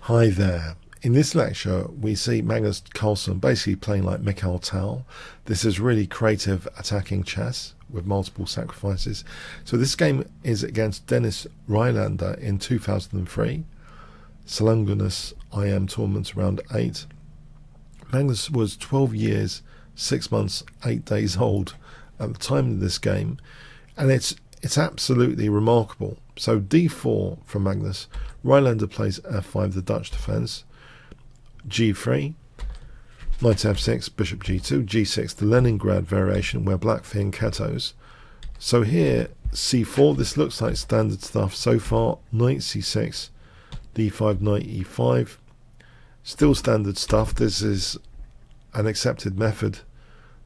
Hi there. In this lecture we see Magnus Carlsen basically playing like Mikhail Tal. This is really creative attacking chess with multiple sacrifices. So this game is against Dennis Rylander in 2003. Magnus IM tournament round 8. Magnus was 12 years, 6 months, 8 days old at the time of this game, and it's absolutely remarkable. So d4 from Magnus. Rylander plays f5, the Dutch defense. g3, knight f6, bishop g2, g6, the Leningrad variation where black fianchettos. So here c4, this looks like standard stuff so far. Knight c6, d5, knight e5, still standard stuff. This is an accepted method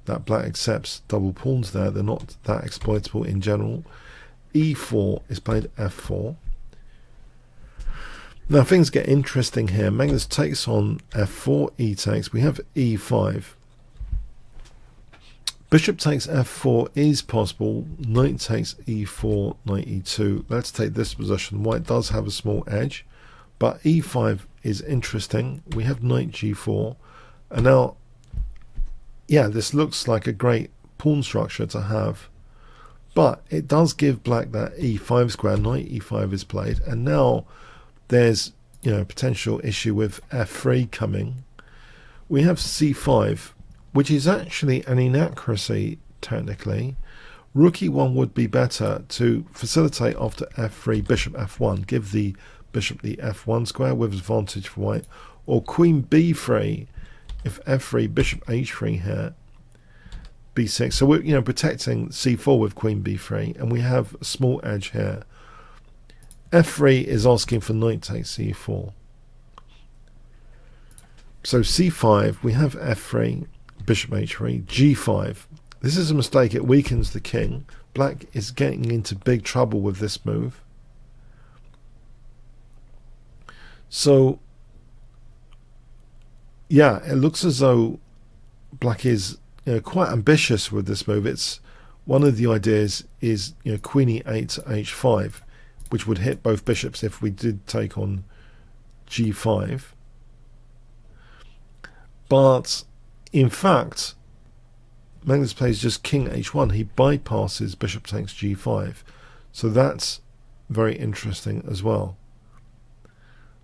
that black accepts double pawns there. They're not that exploitable in general. e4 is played f4. Now things get interesting here. Magnus takes on f4, e takes. We have e5. Bishop takes f4 is possible. Knight takes e4, knight e2. Let's take this position. White does have a small edge, but e5 is interesting. We have knight g4. And now, yeah, this looks like a great pawn structure to have. But it does give black that e5 square. Knight e5 is played. And now there's, potential issue with f3 coming. We have c5, which is actually an inaccuracy technically. Rook e1 would be better to facilitate after f3, bishop f1. Give the bishop the f1 square with advantage for white. Or queen b3, if f3, bishop h3 here. b6. So we're protecting c4 with queen b3, and we have a small edge here. f3 is asking for knight takes c4. So c5, we have f3, bishop h3, g5. This is a mistake. It weakens the king. Black is getting into big trouble with this move. So yeah, it looks as though black is quite ambitious with this move. It's one of the ideas is queen e8 to h5, which would hit both bishops if we did take on g5. But in fact, Magnus plays just king h1. He bypasses bishop takes g5. So that's very interesting as well.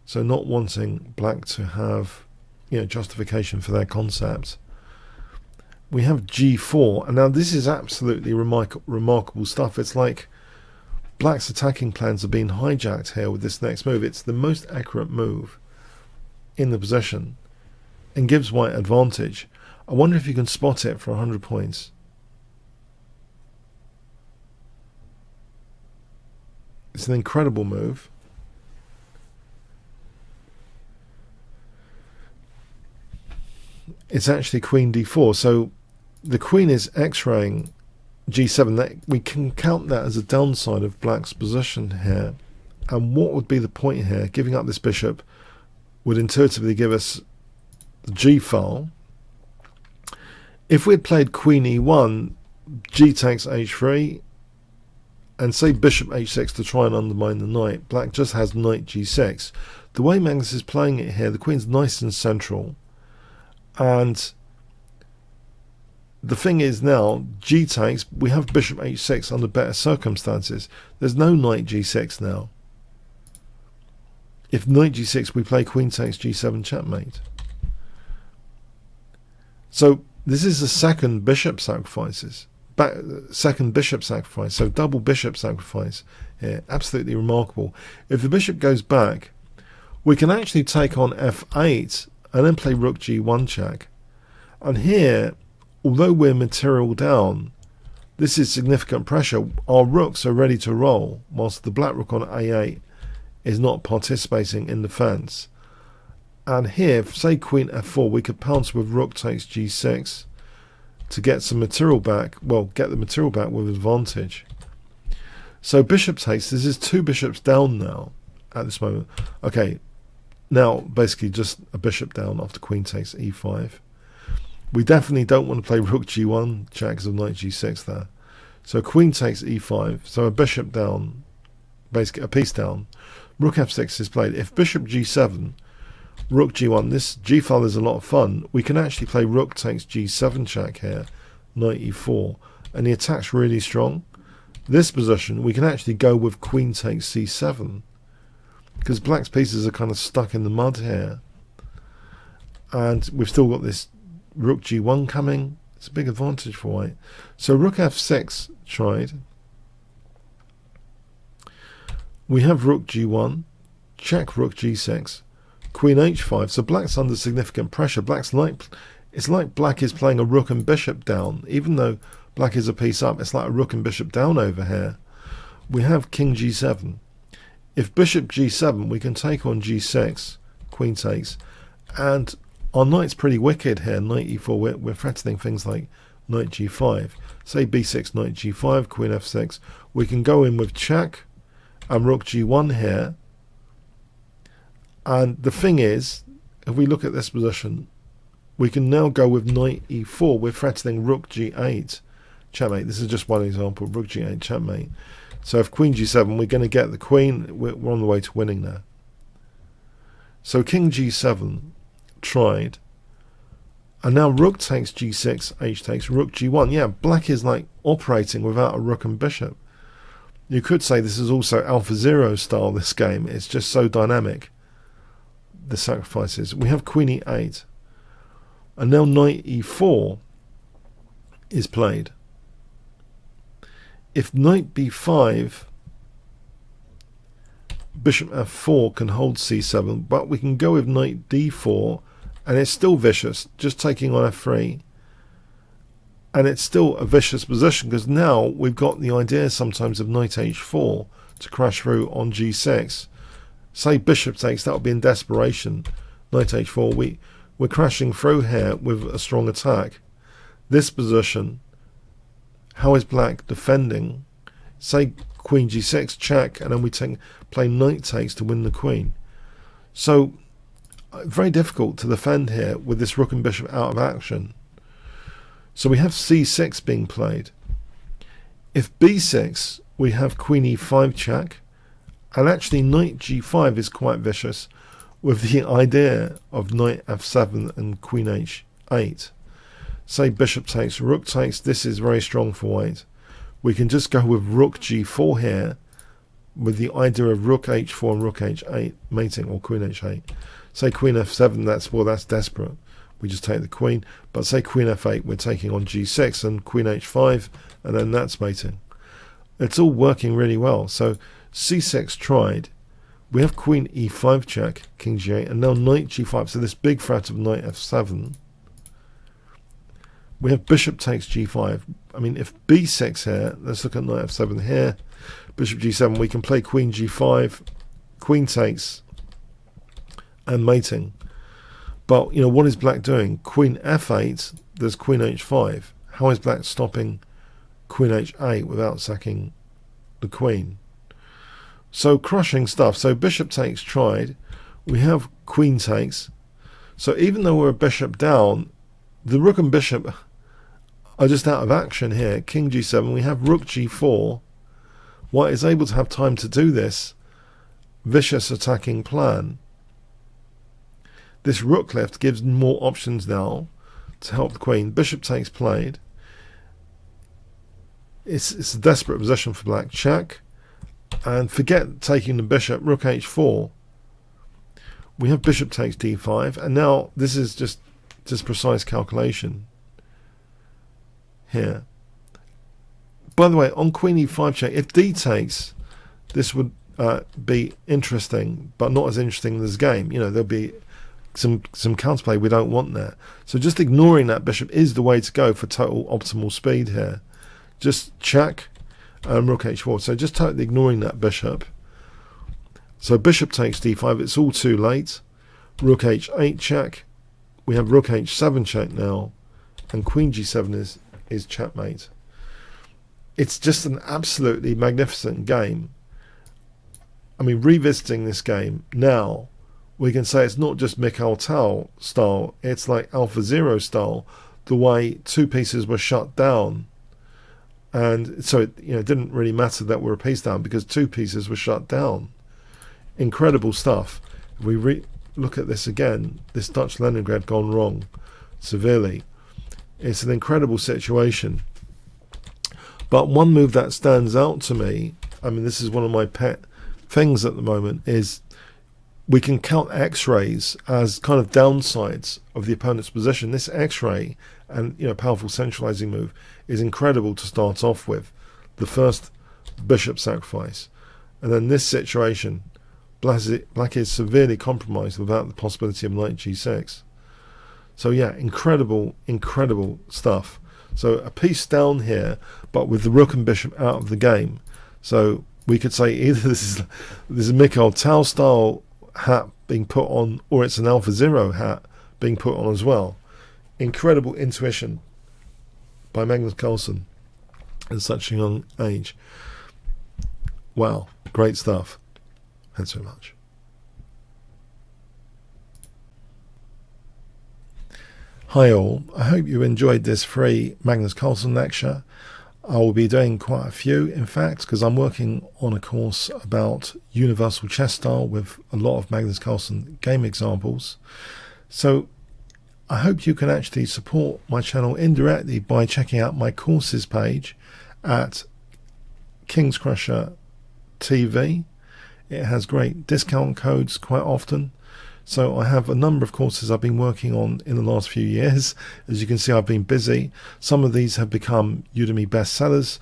So not wanting black to have justification for their concept. We have g4, and now this is absolutely remarkable stuff. It's like black's attacking plans are being hijacked here with this next move. It's the most accurate move in the position and gives white advantage. I wonder if you can spot it for 100 points. It's an incredible move. It's actually queen d4. So the queen is x-raying g7. We can count that as a downside of black's position here. And what would be the point here? Giving up this bishop would intuitively give us the g file. If we had played queen e1, g takes h3, and say bishop h6 to try and undermine the knight, black just has knight g6. The way Magnus is playing it here, the queen's nice and central. And the thing is now, g takes, we have bishop h6 under better circumstances. There's no knight g6 now. If knight g6, we play queen takes g7 checkmate. So this is the second bishop sacrifice. So double bishop sacrifice here. Absolutely remarkable. If the bishop goes back, we can actually take on f8 and then play rook g1 check. And here, although we're material down, this is significant pressure. Our rooks are ready to roll, whilst the black rook on a8 is not participating in defense. And here, say queen f4, we could pounce with rook takes g6 to get some material back. Well, get the material back with advantage. So bishop takes. This is 2 bishops down now at this moment. Okay, now basically just a bishop down after queen takes e5. We definitely don't want to play rook g1 check because of knight g6 there. So queen takes e5. So a bishop down, basically a piece down. Rook f6 is played. If bishop g7, rook g1. This g file is a lot of fun. We can actually play rook takes g7 check here, knight e4, and the attack's really strong. This position, we can actually go with queen takes c7, because black's pieces are kind of stuck in the mud here. And we've still got this rook g1 coming. It's a big advantage for white. So rook f6 tried. We have rook g1, check rook g6, queen h5. So black's under significant pressure. It's like black is playing a rook and bishop down. Even though black is a piece up, it's like a rook and bishop down over here. We have king g7. If bishop g7, we can take on g6, queen takes, and our knight's pretty wicked here, knight e4. We're threatening things like knight g5. Say b6, knight g5, queen f6. We can go in with check and rook g1 here. And the thing is, if we look at this position, we can now go with knight e4. We're threatening rook g8, checkmate. This is just one example, rook g8, checkmate. So if queen g7, we're going to get the queen. We're on the way to winning there. So king g7 tried. And now rook takes g6, h takes, rook g1. Yeah, black is like operating without a rook and bishop. You could say this is also AlphaZero style, this game. It's just so dynamic, the sacrifices. We have queen e8. And now knight e4 is played. If knight b5, bishop f4 can hold c7, but we can go with knight d4, and it's still vicious, just taking on f3. And it's still a vicious position, because now we've got the idea sometimes of knight h4 to crash through on g6. Say bishop takes, that would be in desperation. Knight h4, we're crashing through here with a strong attack. This position, how is black defending? Say queen g6, check, and then we play knight takes to win the queen. So very difficult to defend here with this rook and bishop out of action. So we have c6 being played. If b6, we have queen e5 check, and actually knight g5 is quite vicious with the idea of knight f7 and queen h8. Say bishop takes, rook takes, this is very strong for white. We can just go with rook g4 here with the idea of rook h4 and rook h8 mating, or queen h8. Say queen f7, that's desperate. We just take the queen. But say queen f8, we're taking on g6 and queen h5, and then that's mating. It's all working really well. So c6 tried. We have queen e5 check, king g8, and now knight g5. So this big threat of knight f7. We have bishop takes g5. I mean, if b6 here, let's look at knight f7 here. Bishop g7, we can play queen g5, queen takes, and mating. But, you know, what is black doing? Queen f8, there's queen h5. How is black stopping queen h8 without sacking the queen? So crushing stuff. So bishop takes tried. We have queen takes. So even though we're a bishop down, the rook and bishop are just out of action here. King g7, we have rook g4. White is able to have time to do this vicious attacking plan. This rook left gives more options now to help the queen. Bishop takes played. It's a desperate position for black. Check. And forget taking the bishop. Rook h4. We have bishop takes d5. And now this is just precise calculation here. By the way, on queen e5 check, if d takes, this would be interesting, but not as interesting as this game. You know, there'll be some counterplay we don't want there. So just ignoring that bishop is the way to go for total optimal speed here. Just check rook h4. So just totally ignoring that bishop. So bishop takes d5. It's all too late. Rook h8 check. We have rook h7 check now, and queen g7 is checkmate. It's just an absolutely magnificent game. I mean, revisiting this game now, we can say it's not just Mikhail Tal style, it's like AlphaZero style, the way two pieces were shut down. And so it didn't really matter that we're a piece down because two pieces were shut down. Incredible stuff. We look at this again, this Dutch Leningrad gone wrong severely. It's an incredible situation. But one move that stands out to me, I mean, this is one of my pet things at the moment, is we can count X-rays as kind of downsides of the opponent's position. This X-ray and, you know, powerful centralizing move is incredible to start off with. The first bishop sacrifice, and then this situation, black is severely compromised without the possibility of knight g6. So yeah, incredible stuff. So a piece down here, but with the rook and bishop out of the game. So we could say either this is a Mikhail Tal style hat being put on, or it's an AlphaZero hat being put on as well. Incredible intuition by Magnus Carlsen at such a young age. Wow, great stuff. Thanks so much. Hi all, I hope you enjoyed this free Magnus Carlsen lecture. I will be doing quite a few, in fact, because I'm working on a course about universal chess style with a lot of Magnus Carlsen game examples. So I hope you can actually support my channel indirectly by checking out my courses page at Kingscrusher TV. It has great discount codes quite often. So I have a number of courses I've been working on in the last few years. As you can see, I've been busy. Some of these have become Udemy bestsellers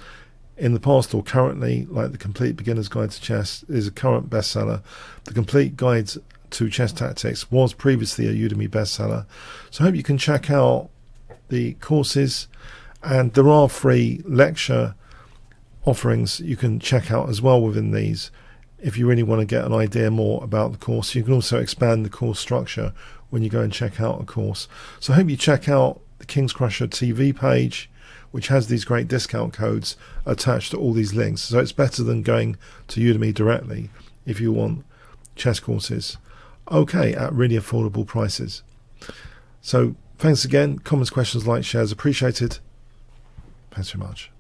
in the past or currently, like the Complete Beginner's Guide to Chess is a current bestseller. The Complete Guide to Chess Tactics was previously a Udemy bestseller. So I hope you can check out the courses, and there are free lecture offerings you can check out as well within these. If you really want to get an idea more about the course, you can also expand the course structure when you go and check out a course. So I hope you check out the Kingscrusher TV page, which has these great discount codes attached to all these links. So it's better than going to Udemy directly if you want chess courses, okay, at really affordable prices. So thanks again. Comments, questions, likes, shares appreciated. Thanks very much.